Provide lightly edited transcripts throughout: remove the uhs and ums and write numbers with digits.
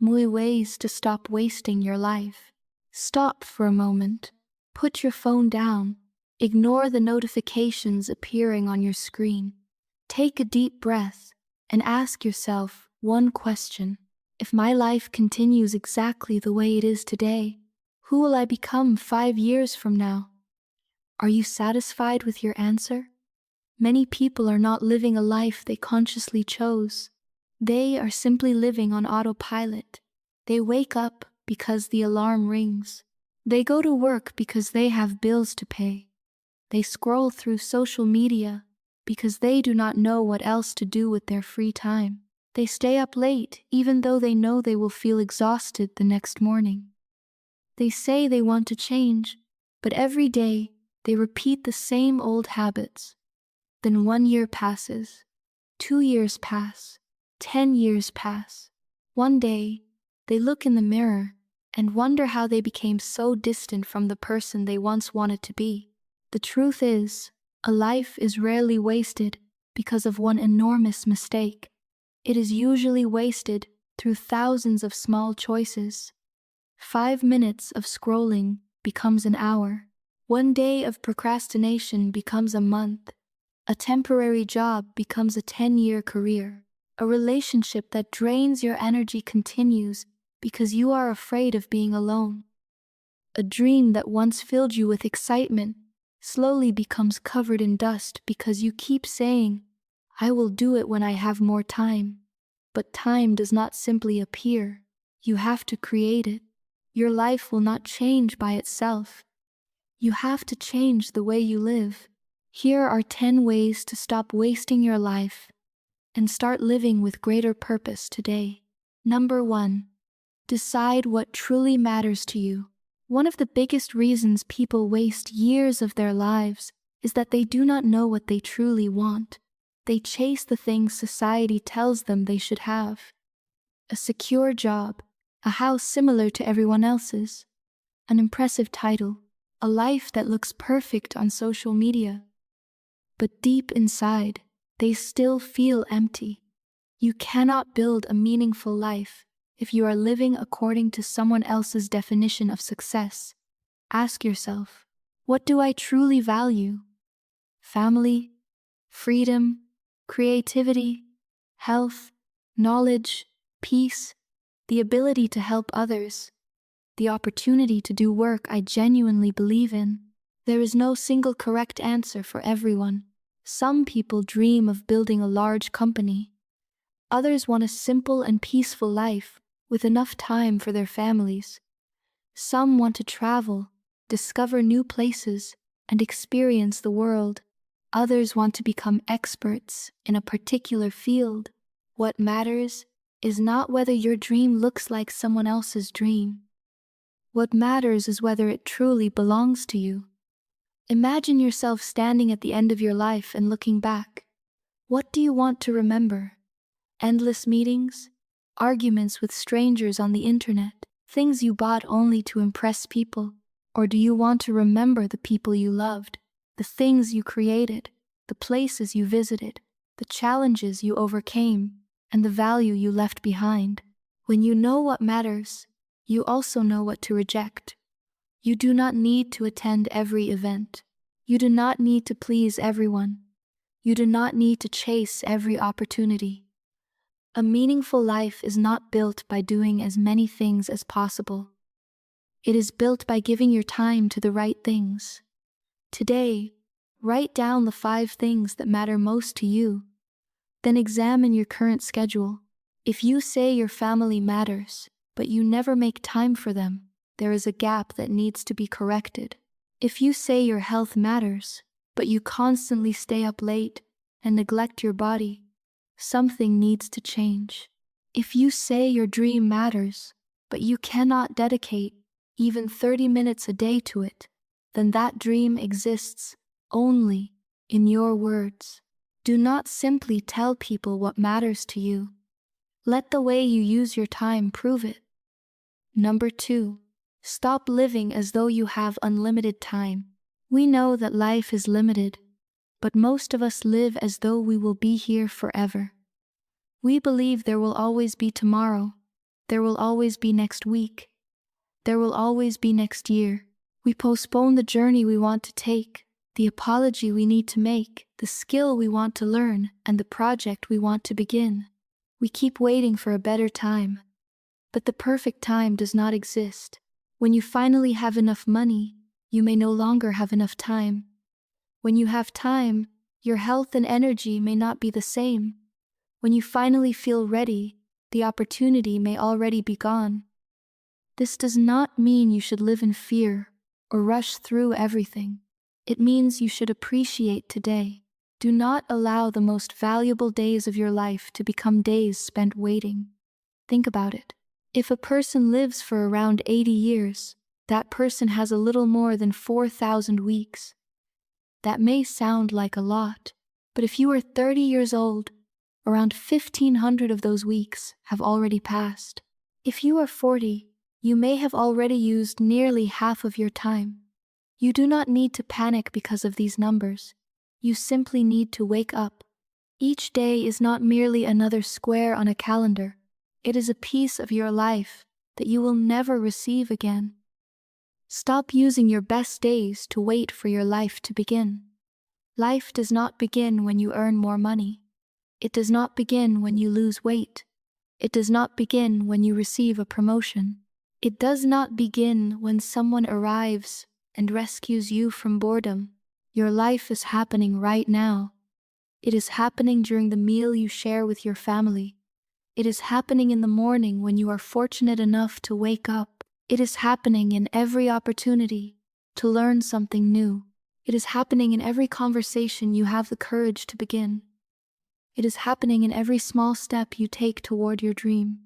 Ways to stop wasting your life. Stop for a moment. Put your phone down. Ignore the notifications appearing on your screen. Take a deep breath and ask yourself one question. If my life continues exactly the way it is today, who will I become 5 years from now? Are you satisfied with your answer? Many people are not living a life they consciously chose. They are simply living on autopilot. They wake up because the alarm rings. They go to work because they have bills to pay. They scroll through social media because they do not know what else to do with their free time. They stay up late even though they know they will feel exhausted the next morning. They say they want to change, but every day they repeat the same old habits. Then 1 year passes, 2 years pass, 10 years pass. One day, they look in the mirror and wonder how they became so distant from the person they once wanted to be. The truth is, a life is rarely wasted because of one enormous mistake. It is usually wasted through thousands of small choices. 5 minutes of scrolling becomes an hour. 1 day of procrastination becomes a month. A temporary job becomes a 10-year career. A relationship that drains your energy continues because you are afraid of being alone. A dream that once filled you with excitement slowly becomes covered in dust because you keep saying, "I will do it when I have more time." But time does not simply appear. You have to create it. Your life will not change by itself. You have to change the way you live. Here are 10 ways to stop wasting your life and start living with greater purpose today. Number 1. Decide what truly matters to you. One of the biggest reasons people waste years of their lives is that they do not know what they truly want. They chase the things society tells them they should have. A secure job, a house similar to everyone else's, an impressive title, a life that looks perfect on social media. But deep inside, they still feel empty. You cannot build a meaningful life if you are living according to someone else's definition of success. Ask yourself, what do I truly value? Family, freedom, creativity, health, knowledge, peace, the ability to help others, the opportunity to do work I genuinely believe in. There is no single correct answer for everyone. Some people dream of building a large company. Others want a simple and peaceful life with enough time for their families. Some want to travel, discover new places, and experience the world. Others want to become experts in a particular field. What matters is not whether your dream looks like someone else's dream. What matters is whether it truly belongs to you. Imagine yourself standing at the end of your life and looking back. What do you want to remember? Endless meetings? Arguments with strangers on the internet? Things you bought only to impress people? Or do you want to remember the people you loved, the things you created, the places you visited, the challenges you overcame, and the value you left behind? When you know what matters, you also know what to reject. You do not need to attend every event. You do not need to please everyone. You do not need to chase every opportunity. A meaningful life is not built by doing as many things as possible. It is built by giving your time to the right things. Today, write down the 5 things that matter most to you. Then examine your current schedule. If you say your family matters, but you never make time for them, there is a gap that needs to be corrected. If you say your health matters, but you constantly stay up late and neglect your body, something needs to change. If you say your dream matters, but you cannot dedicate even 30 minutes a day to it, then that dream exists only in your words. Do not simply tell people what matters to you. Let the way you use your time prove it. Number 2. Stop living as though you have unlimited time. We know that life is limited, but most of us live as though we will be here forever. We believe there will always be tomorrow, There will always be next week. There will always be next year. We postpone the journey we want to take, the apology we need to make, the skill we want to learn, and the project we want to begin. We keep waiting for a better time. But the perfect time does not exist. When you finally have enough money, you may no longer have enough time. When you have time, your health and energy may not be the same. When you finally feel ready, the opportunity may already be gone. This does not mean you should live in fear or rush through everything. It means you should appreciate today. Do not allow the most valuable days of your life to become days spent waiting. Think about it. If a person lives for around 80 years, that person has a little more than 4,000 weeks. That may sound like a lot, but if you are 30 years old, around 1,500 of those weeks have already passed. If you are 40, you may have already used nearly half of your time. You do not need to panic because of these numbers. You simply need to wake up. Each day is not merely another square on a calendar. It is a piece of your life that you will never receive again. Stop using your best days to wait for your life to begin. Life does not begin when you earn more money. It does not begin when you lose weight. It does not begin when you receive a promotion. It does not begin when someone arrives and rescues you from boredom. Your life is happening right now. It is happening during the meal you share with your family. It is happening in the morning when you are fortunate enough to wake up. It is happening in every opportunity to learn something new. It is happening in every conversation you have the courage to begin. It is happening in every small step you take toward your dream.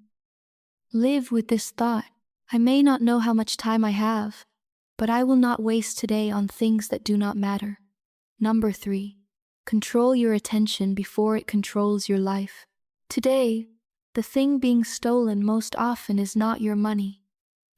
Live with this thought. I may not know how much time I have, but I will not waste today on things that do not matter. Number 3. Control your attention before it controls your life. Today, the thing being stolen most often is not your money.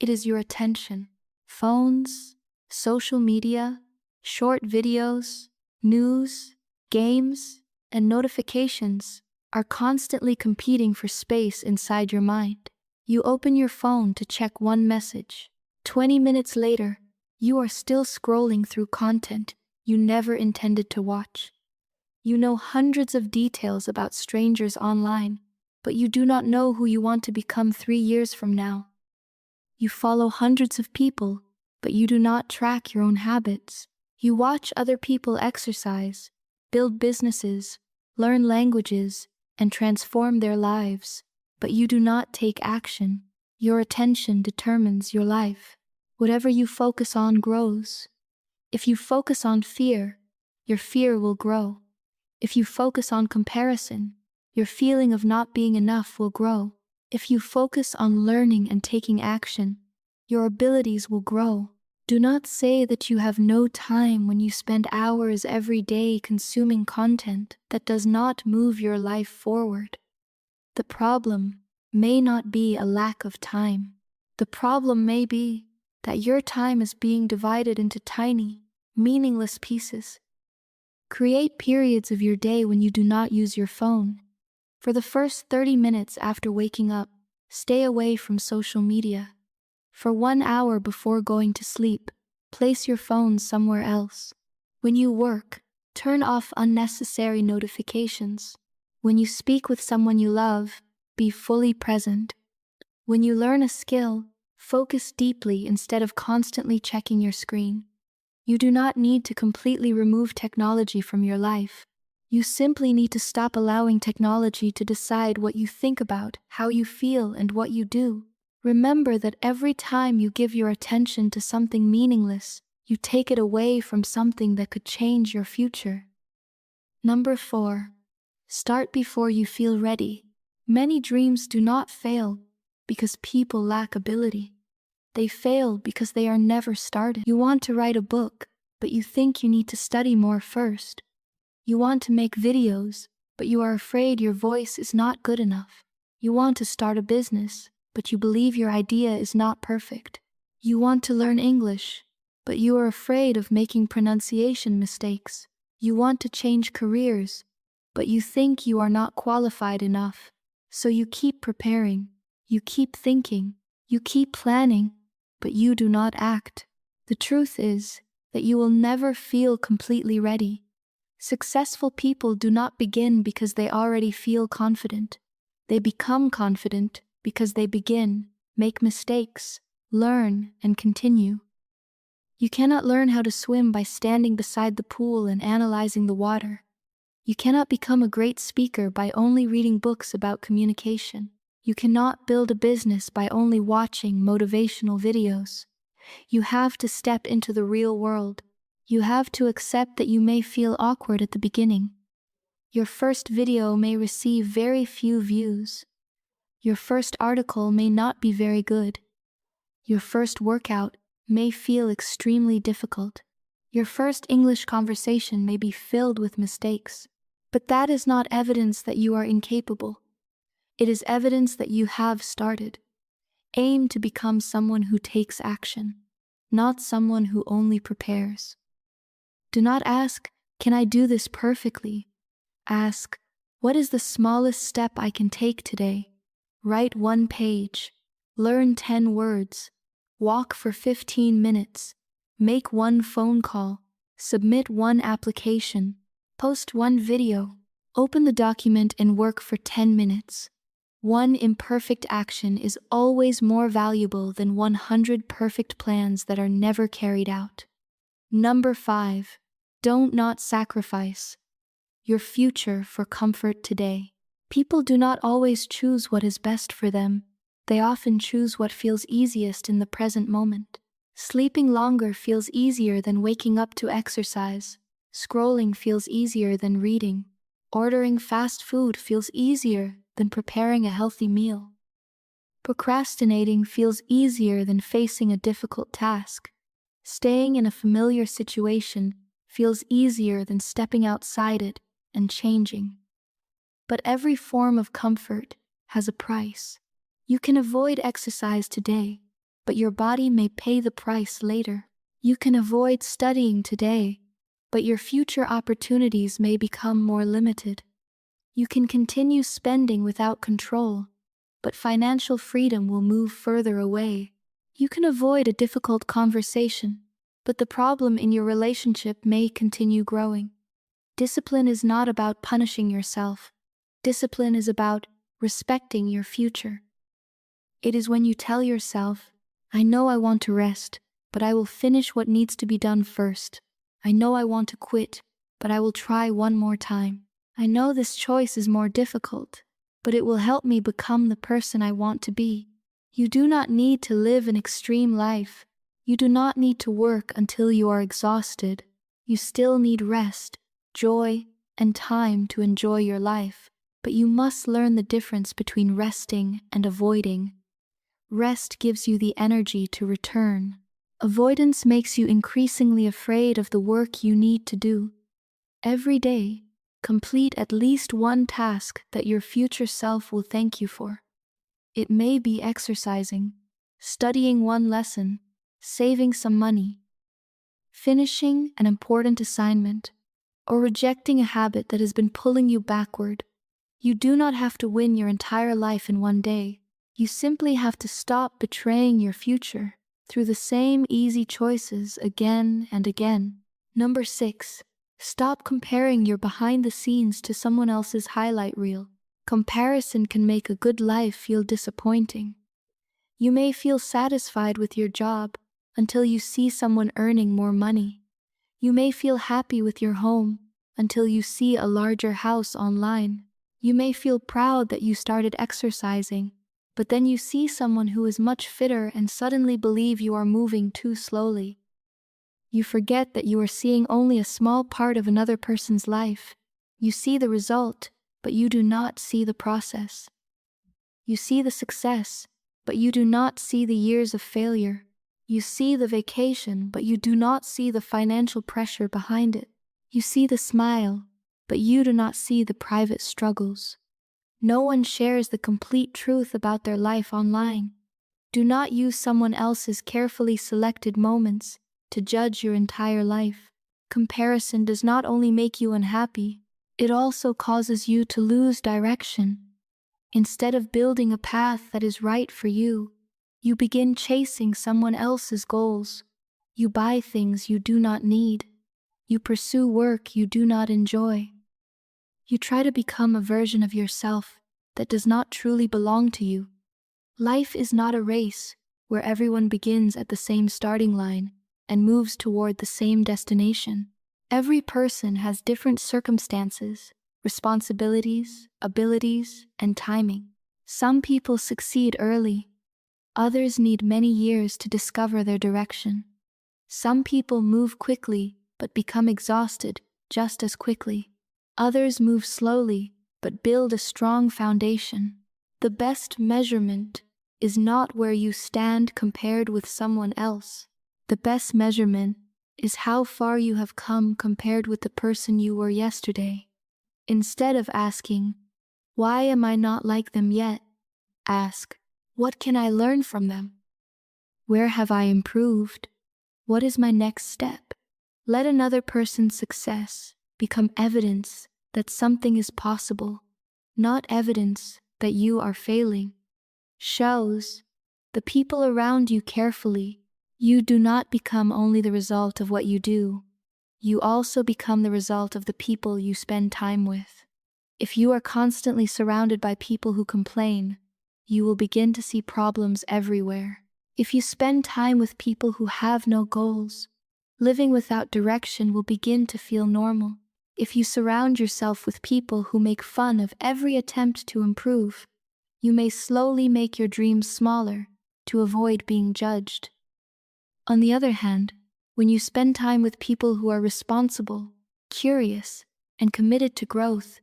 It is your attention. Phones, social media, short videos, news, games, and notifications are constantly competing for space inside your mind. You open your phone to check one message. 20 minutes later, you are still scrolling through content you never intended to watch. You know hundreds of details about strangers online, but you do not know who you want to become 3 years from now. You follow hundreds of people, but you do not track your own habits. You watch other people exercise, build businesses, learn languages, and transform their lives, but you do not take action. Your attention determines your life. Whatever you focus on grows. If you focus on fear, your fear will grow. If you focus on comparison, your feeling of not being enough will grow. If you focus on learning and taking action, your abilities will grow. Do not say that you have no time when you spend hours every day consuming content that does not move your life forward. The problem may not be a lack of time. The problem may be that your time is being divided into tiny, meaningless pieces. Create periods of your day when you do not use your phone. For the first 30 minutes after waking up, stay away from social media. For 1 hour before going to sleep, place your phone somewhere else. When you work, turn off unnecessary notifications. When you speak with someone you love, be fully present. When you learn a skill, focus deeply instead of constantly checking your screen. You do not need to completely remove technology from your life. You simply need to stop allowing technology to decide what you think about, how you feel, and what you do. Remember that every time you give your attention to something meaningless, you take it away from something that could change your future. Number 4. Start before you feel ready. Many dreams do not fail because people lack ability. They fail because they are never started. You want to write a book, but you think you need to study more first. You want to make videos, but you are afraid your voice is not good enough. You want to start a business, but you believe your idea is not perfect. You want to learn English, but you are afraid of making pronunciation mistakes. You want to change careers, but you think you are not qualified enough. So you keep preparing. You keep thinking, you keep planning, but you do not act. The truth is that you will never feel completely ready. Successful people do not begin because they already feel confident. They become confident because they begin, make mistakes, learn, and continue. You cannot learn how to swim by standing beside the pool and analyzing the water. You cannot become a great speaker by only reading books about communication. You cannot build a business by only watching motivational videos. You have to step into the real world. You have to accept that you may feel awkward at the beginning. Your first video may receive very few views. Your first article may not be very good. Your first workout may feel extremely difficult. Your first English conversation may be filled with mistakes. But that is not evidence that you are incapable. It is evidence that you have started. Aim to become someone who takes action, not someone who only prepares. Do not ask, "Can I do this perfectly?" Ask, "What is the smallest step I can take today?" Write 1 page. Learn 10 words. Walk for 15 minutes. Make 1 phone call. Submit 1 application. Post 1 video. Open the document and work for 10 minutes. 1 imperfect action is always more valuable than 100 perfect plans that are never carried out. Number 5. Don't not sacrifice your future for comfort today. People do not always choose what is best for them. They often choose what feels easiest in the present moment. Sleeping longer feels easier than waking up to exercise. Scrolling feels easier than reading. Ordering fast food feels easier than preparing a healthy meal. Procrastinating feels easier than facing a difficult task. Staying in a familiar situation feels easier than stepping outside it and changing. But every form of comfort has a price. You can avoid exercise today, but your body may pay the price later. You can avoid studying today, but your future opportunities may become more limited. You can continue spending without control, but financial freedom will move further away. You can avoid a difficult conversation, but the problem in your relationship may continue growing. Discipline is not about punishing yourself. Discipline is about respecting your future. It is when you tell yourself, "I know I want to rest, but I will finish what needs to be done first. I know I want to quit, but I will try one more time. I know this choice is more difficult, but it will help me become the person I want to be." You do not need to live an extreme life. You do not need to work until you are exhausted. You still need rest, joy, and time to enjoy your life. But you must learn the difference between resting and avoiding. Rest gives you the energy to return. Avoidance makes you increasingly afraid of the work you need to do. Every day, complete at least 1 task that your future self will thank you for. It may be exercising, studying 1 lesson, saving some money, finishing an important assignment, or rejecting a habit that has been pulling you backward. You do not have to win your entire life in 1 day. You simply have to stop betraying your future through the same easy choices again and again. Number 6. Stop comparing your behind the scenes to someone else's highlight reel. Comparison can make a good life feel disappointing. You may feel satisfied with your job until you see someone earning more money. You may feel happy with your home until you see a larger house online. You may feel proud that you started exercising, but then you see someone who is much fitter and suddenly believe you are moving too slowly. You forget that you are seeing only a small part of another person's life. You see the result, but you do not see the process. You see the success, but you do not see the years of failure. You see the vacation, but you do not see the financial pressure behind it. You see the smile, but you do not see the private struggles. No one shares the complete truth about their life online. Do not use someone else's carefully selected moments to judge your entire life. Comparison does not only make you unhappy, it also causes you to lose direction. Instead of building a path that is right for you, you begin chasing someone else's goals. You buy things you do not need. You pursue work you do not enjoy. You try to become a version of yourself that does not truly belong to you. Life is not a race where everyone begins at the same starting line and moves toward the same destination. Every person has different circumstances, responsibilities, abilities, and timing. Some people succeed early. Others need many years to discover their direction. Some people move quickly but become exhausted just as quickly. Others move slowly but build a strong foundation. The best measurement is not where you stand compared with someone else. The best measurement is how far you have come compared with the person you were yesterday. Instead of asking, "Why am I not like them yet?" ask, "What can I learn from them? Where have I improved? What is my next step?" Let another person's success become evidence that something is possible, not evidence that you are failing. Shows the people around you carefully. You do not become only the result of what you do. You also become the result of the people you spend time with. If you are constantly surrounded by people who complain, you will begin to see problems everywhere. If you spend time with people who have no goals, living without direction will begin to feel normal. If you surround yourself with people who make fun of every attempt to improve, you may slowly make your dreams smaller to avoid being judged. On the other hand, when you spend time with people who are responsible, curious, and committed to growth,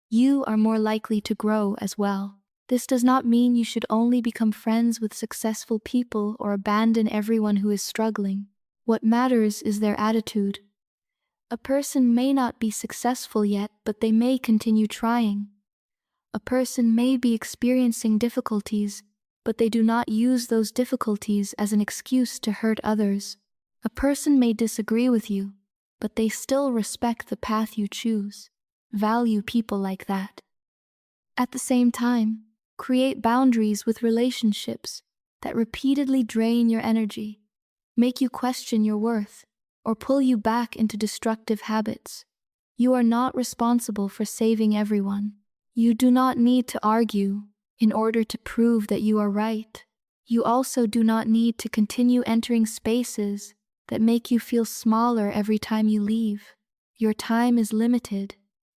you are more likely to grow as well. This does not mean you should only become friends with successful people or abandon everyone who is struggling. What matters is their attitude. A person may not be successful yet, but they may continue trying. A person may be experiencing difficulties, but they do not use those difficulties as an excuse to hurt others. A person may disagree with you, but they still respect the path you choose. Value people like that. At the same time, create boundaries with relationships that repeatedly drain your energy, make you question your worth, or pull you back into destructive habits. You are not responsible for saving everyone. You do not need to argue in order to prove that you are right. You also do not need to continue entering spaces that make you feel smaller every time you leave. Your time is limited.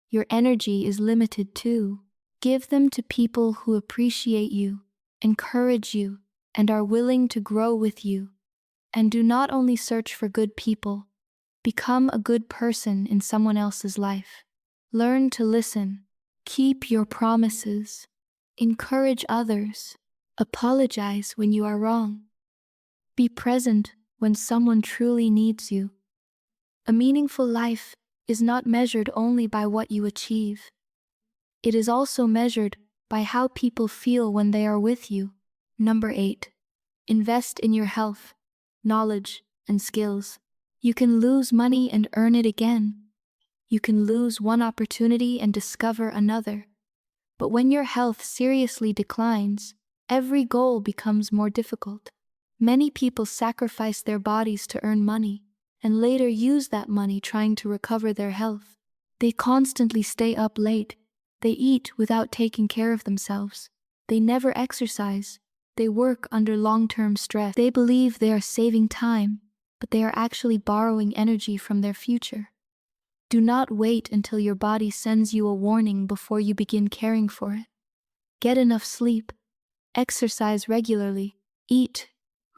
Your energy is limited too. Give them to people who appreciate you, encourage you, and are willing to grow with you. And do not only search for good people. Become a good person in someone else's life. Learn to listen. Keep your promises. Encourage others. Apologize when you are wrong. Be present when someone truly needs you. A meaningful life is not measured only by what you achieve. It is also measured by how people feel when they are with you. Number 8. Invest in your health, knowledge, and skills. You can lose money and earn it again. You can lose one opportunity and discover another. But when your health seriously declines, every goal becomes more difficult. Many people sacrifice their bodies to earn money, and later use that money trying to recover their health. They constantly stay up late. They eat without taking care of themselves. They never exercise. They work under long-term stress. They believe they are saving time, but they are actually borrowing energy from their future. Do not wait until your body sends you a warning before you begin caring for it. Get enough sleep. Exercise regularly. Eat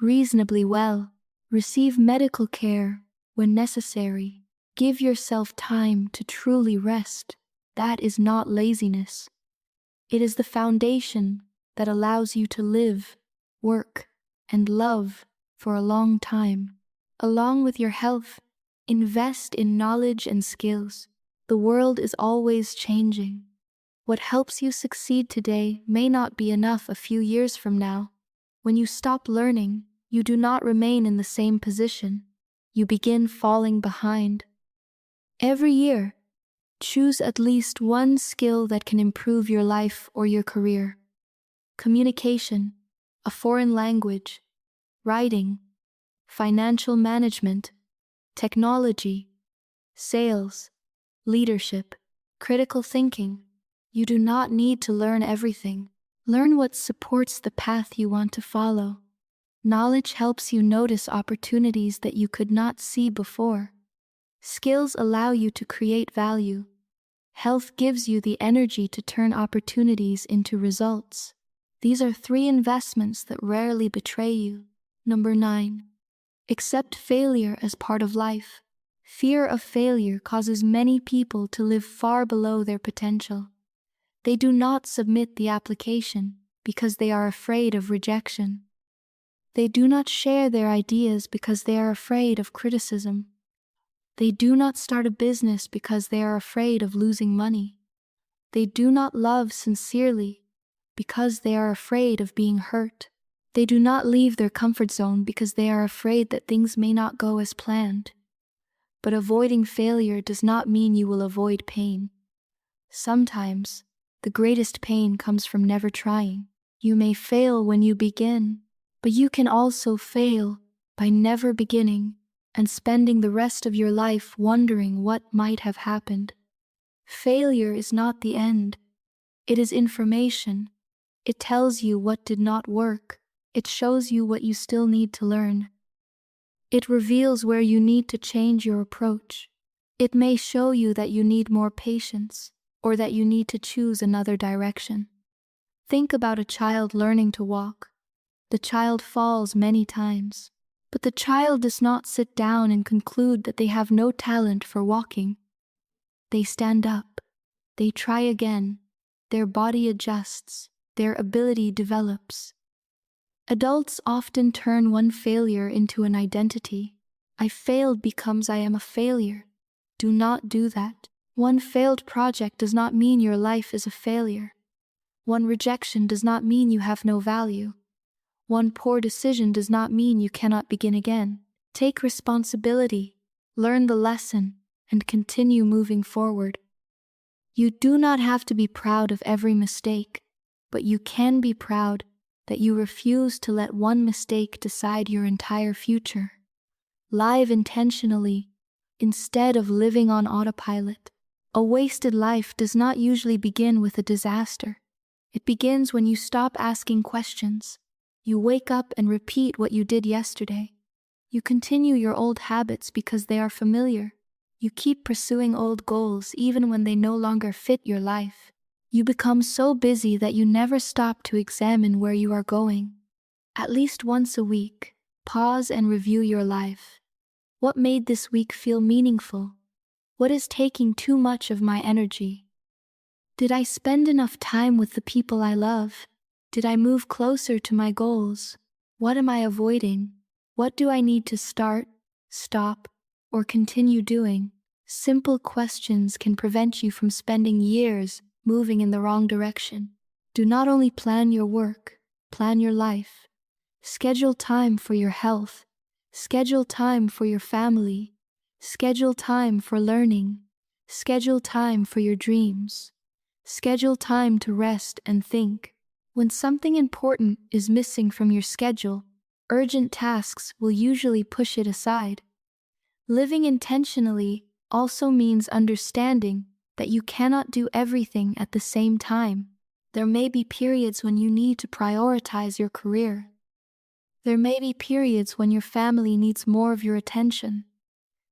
reasonably well. Receive medical care when necessary. Give yourself time to truly rest. That is not laziness. It is the foundation that allows you to live, work, and love for a long time. Along with your health, invest in knowledge and skills. The world is always changing. What helps you succeed today may not be enough a few years from now. When you stop learning, you do not remain in the same position. You begin falling behind. Every year, Choose at least one skill that can improve your life or your career. Communication, a foreign language, writing, financial management, technology, sales, leadership, critical thinking. You do not need to learn everything. Learn what supports the path you want to follow. Knowledge helps you notice opportunities that you could not see before. Skills allow you to create value. Health gives you the energy to turn opportunities into results. These are 3 investments that rarely betray you. Number 9. Accept failure as part of life. Fear of failure causes many people to live far below their potential. They do not submit the application because they are afraid of rejection. They do not share their ideas because they are afraid of criticism. They do not start a business because they are afraid of losing money. They do not love sincerely because they are afraid of being hurt. They do not leave their comfort zone because they are afraid that things may not go as planned. But avoiding failure does not mean you will avoid pain. Sometimes, the greatest pain comes from never trying. You may fail when you begin, but you can also fail by never beginning and spending the rest of your life wondering what might have happened. Failure is not the end. It is information. It tells you what did not work. It shows you what you still need to learn. It reveals where you need to change your approach. It may show you that you need more patience or that you need to choose another direction. Think about a child learning to walk. The child falls many times, but the child does not sit down and conclude that they have no talent for walking. They stand up. They try again. Their body adjusts. Their ability develops. Adults often turn one failure into an identity. I failed becomes I am a failure. Do not do that. One failed project does not mean your life is a failure. One rejection does not mean you have no value. One poor decision does not mean you cannot begin again. Take responsibility, learn the lesson, and continue moving forward. You do not have to be proud of every mistake, but you can be proud that you refuse to let one mistake decide your entire future. Live intentionally, instead of living on autopilot. A wasted life does not usually begin with a disaster. It begins when you stop asking questions. You wake up and repeat what you did yesterday. You continue your old habits because they are familiar. You keep pursuing old goals even when they no longer fit your life. You become so busy that you never stop to examine where you are going. At least once a week, pause and review your life. What made this week feel meaningful? What is taking too much of my energy? Did I spend enough time with the people I love? Did I move closer to my goals? What am I avoiding? What do I need to start, stop, or continue doing? Simple questions can prevent you from spending years moving in the wrong direction. Do not only plan your work, plan your life. Schedule time for your health. Schedule time for your family. Schedule time for learning. Schedule time for your dreams. Schedule time to rest and think. When something important is missing from your schedule, urgent tasks will usually push it aside. Living intentionally also means understanding that you cannot do everything at the same time. There may be periods when you need to prioritize your career. There may be periods when your family needs more of your attention.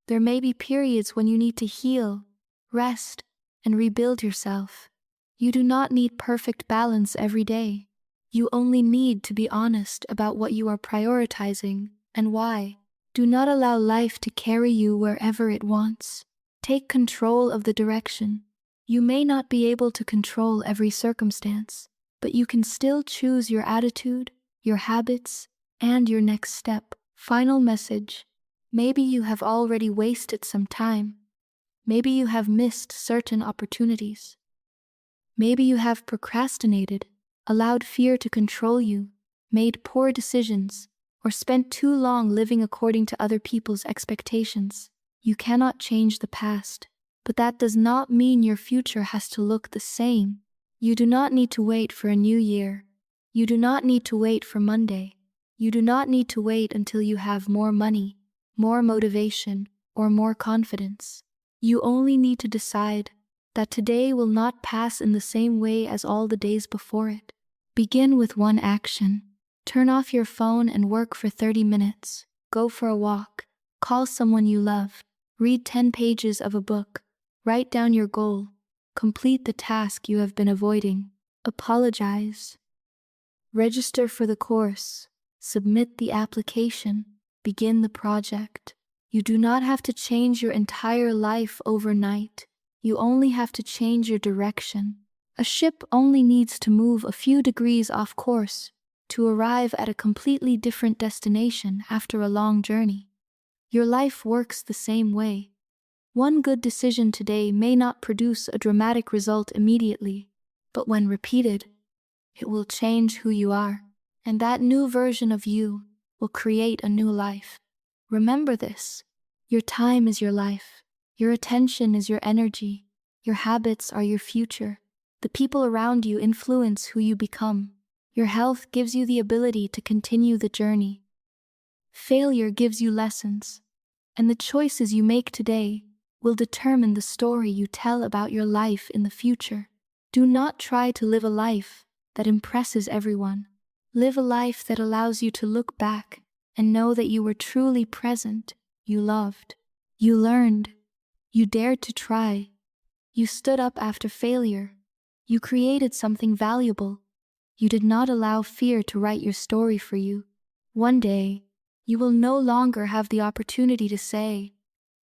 There may be periods when you need to heal, rest, and rebuild yourself. You do not need perfect balance every day. You only need to be honest about what you are prioritizing and why. Do not allow life to carry you wherever it wants. Take control of the direction. You may not be able to control every circumstance, but you can still choose your attitude, your habits, and your next step. Final message. Maybe you have already wasted some time. Maybe you have missed certain opportunities. Maybe you have procrastinated, allowed fear to control you, made poor decisions, or spent too long living according to other people's expectations. You cannot change the past, But that does not mean your future has to look the same. You do not need to wait for a new year. You do not need to wait for Monday. You do not need to wait until you have more money, more motivation, or more confidence. You only need to decide that today will not pass in the same way as all the days before it. Begin with one action. Turn off your phone and work for 30 minutes. Go for a walk. Call someone you love. Read 10 pages of a book. Write down your goal. Complete the task you have been avoiding. Apologize. Register for the course. Submit the application. Begin the project. You do not have to change your entire life overnight. You only have to change your direction. A ship only needs to move a few degrees off course to arrive at a completely different destination after a long journey. Your life works the same way. One good decision today may not produce a dramatic result immediately, but when repeated, it will change who you are, and that new version of you will create a new life. Remember this: your time is your life, your attention is your energy, your habits are your future, the people around you influence who you become, your health gives you the ability to continue the journey. Failure gives you lessons, and the choices you make today will determine the story you tell about your life in the future. Do not try to live a life that impresses everyone. Live a life that allows you to look back and know that you were truly present, you loved, you learned, you dared to try, you stood up after failure, you created something valuable, you did not allow fear to write your story for you. One day, you will no longer have the opportunity to say,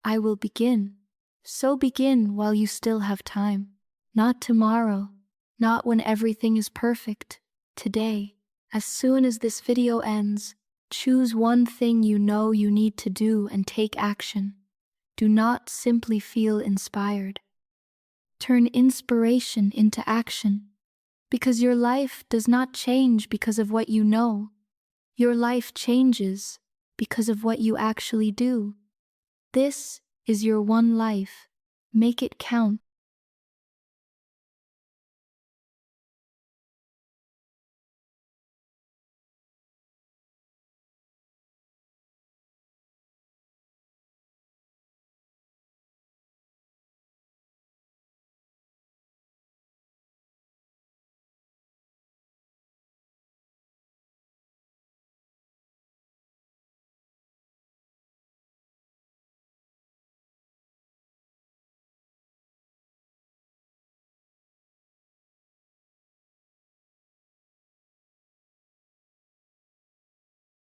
"I will begin." So begin while you still have time. Not tomorrow, not when everything is perfect. Today, as soon as this video ends, choose one thing you know you need to do and take action. Do not simply feel inspired. Turn inspiration into action. Because your life does not change because of what you know. Your life changes because of what you actually do. This is your one life. Make it count.